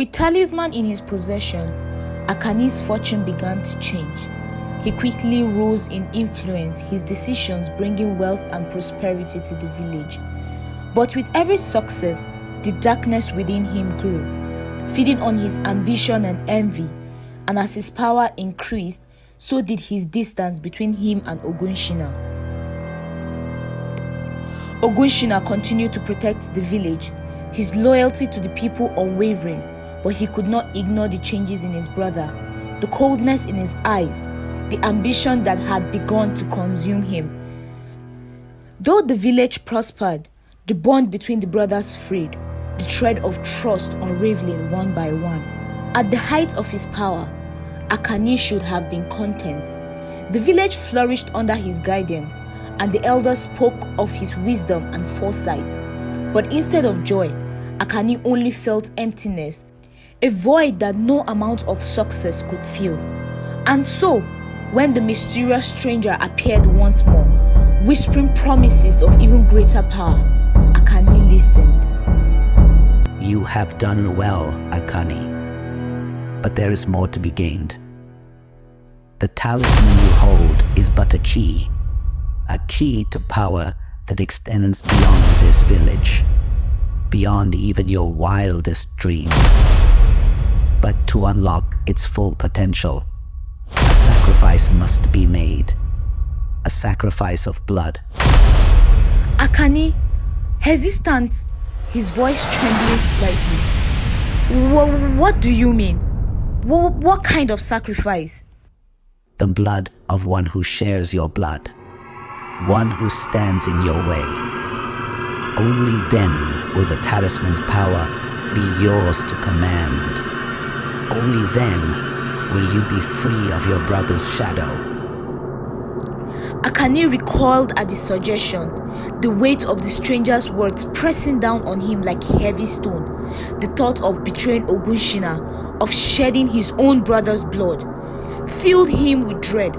With talisman in his possession, Akani's fortune began to change. He quickly rose in influence, his decisions bringing wealth and prosperity to the village. But with every success, the darkness within him grew, feeding on his ambition and envy, and as his power increased, so did his distance between him and Ogunshina. Ogunshina continued to protect the village, his loyalty to the people unwavering, but he could not ignore the changes in his brother, the coldness in his eyes, the ambition that had begun to consume him. Though the village prospered, the bond between the brothers frayed, the thread of trust unraveling one by one. At the height of his power, Akani should have been content. The village flourished under his guidance, and the elders spoke of his wisdom and foresight. But instead of joy, Akani only felt emptiness, a void that no amount of success could fill. And so, when the mysterious stranger appeared once more, whispering promises of even greater power, Akani listened. You have done well, Akani, but there is more to be gained. The talisman you hold is but a key to power that extends beyond this village, beyond even your wildest dreams. But to unlock its full potential, a sacrifice must be made, a sacrifice of blood. Akani, hesitant, his voice trembling slightly. What do you mean? What kind of sacrifice? The blood of one who shares your blood, one who stands in your way. Only then will the talisman's power be yours to command. Only then will you be free of your brother's shadow. Akani recoiled at the suggestion, the weight of the stranger's words pressing down on him like a heavy stone. The thought of betraying Ogunshina, of shedding his own brother's blood, filled him with dread.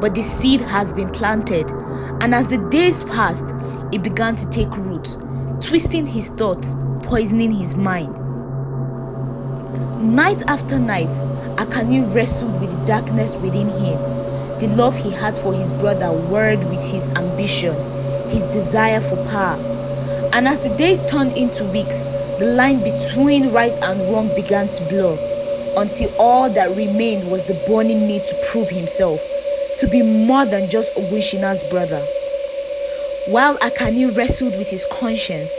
But the seed has been planted, and as the days passed, it began to take root, twisting his thoughts, poisoning his mind. Night after night, Akani wrestled with the darkness within him. The love he had for his brother warred with his ambition, his desire for power. And as the days turned into weeks, the line between right and wrong began to blur, until all that remained was the burning need to prove himself, to be more than just Ogunshina's brother. While Akani wrestled with his conscience,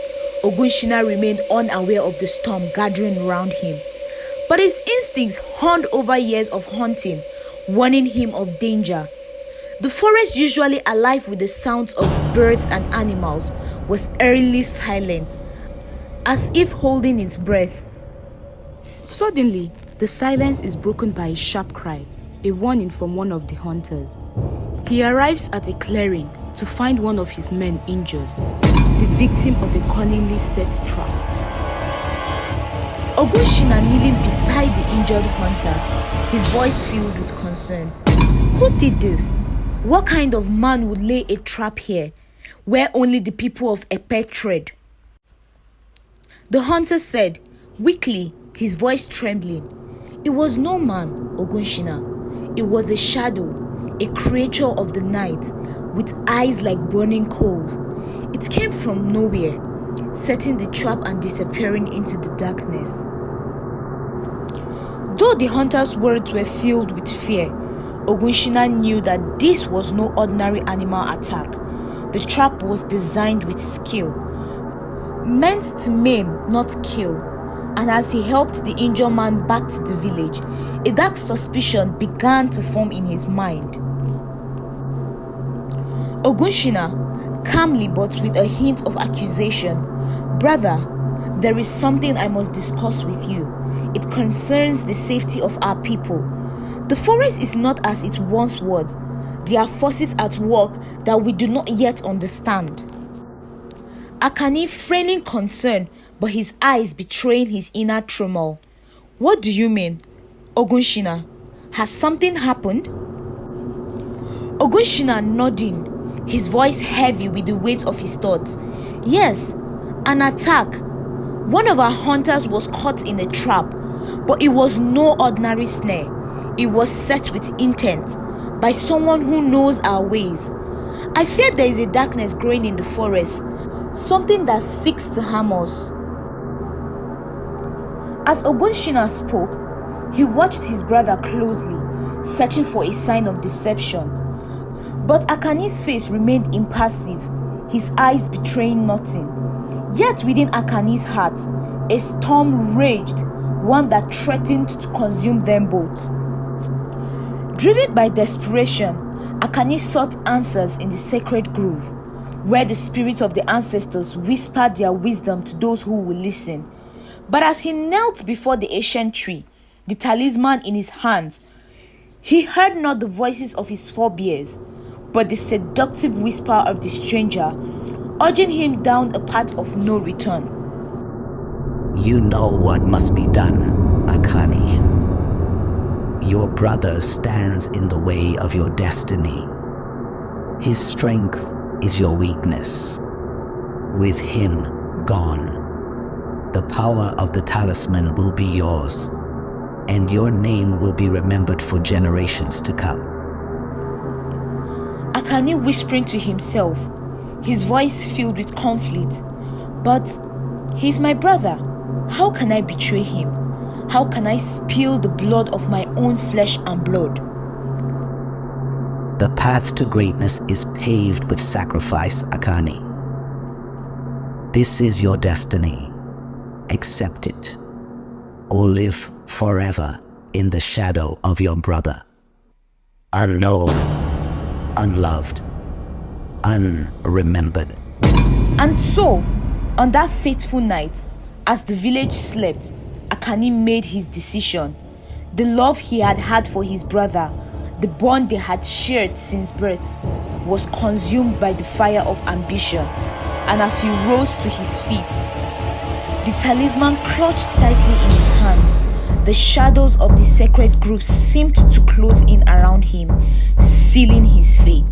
Ogunshina remained unaware of the storm gathering around him. But his instincts honed over years of hunting, warning him of danger. The forest, usually alive with the sounds of birds and animals, was eerily silent, as if holding its breath. Suddenly, the silence is broken by a sharp cry, a warning from one of the hunters. He arrives at a clearing to find one of his men injured, the victim of a cunningly set trap. Ogunshina kneeling beside the injured hunter, his voice filled with concern. Who did this? What kind of man would lay a trap here, where only the people of Epe tread? The hunter said, weakly, his voice trembling, "It was no man, Ogunshina. It was a shadow, a creature of the night, with eyes like burning coals. It came from nowhere, setting the trap and disappearing into the darkness." Though the hunter's words were filled with fear, Ogunshina knew that this was no ordinary animal attack. The trap was designed with skill, meant to maim, not kill. And as he helped the injured man back to the village, a dark suspicion began to form in his mind. Ogunshina, calmly but with a hint of accusation, "Brother, there is something I must discuss with you. It concerns the safety of our people. The forest is not as it once was. There are forces at work that we do not yet understand." Akani feigning concern, but his eyes betraying his inner turmoil. "What do you mean, Ogunshina? Has something happened?" Ogunshina nodding, his voice heavy with the weight of his thoughts. "Yes, an attack. One of our hunters was caught in a trap, But it was no ordinary snare. It was set with intent by someone who knows our ways. I fear there is a darkness growing in the forest, something that seeks to harm us. As Ogunshina spoke, he watched his brother closely, searching for a sign of deception. But Akani's face remained impassive, his eyes betraying nothing. Yet within Akani's heart, a storm raged, one that threatened to consume them both. Driven by desperation, Akani sought answers in the sacred grove, where the spirits of the ancestors whispered their wisdom to those who will listen. But as he knelt before the ancient tree, the talisman in his hands, he heard not the voices of his forebears, but the seductive whisper of the stranger, urging him down a path of no return. You know what must be done, Akani. Your brother stands in the way of your destiny. His strength is your weakness. With him gone, the power of the talisman will be yours, and your name will be remembered for generations to come. Akani whispering to himself, his voice filled with conflict. But he's my brother. How can I betray him? How can I spill the blood of my own flesh and blood? The path to greatness is paved with sacrifice, Akani. This is your destiny. Accept it, or live forever in the shadow of your brother. Unknown, unloved, unremembered. And so, on that fateful night, as the village slept, Akani made his decision. The love he had had for his brother, the bond they had shared since birth, was consumed by the fire of ambition. And as he rose to his feet, the talisman clutched tightly in his hands. The shadows of the sacred grove seemed to close in around him, sealing his fate.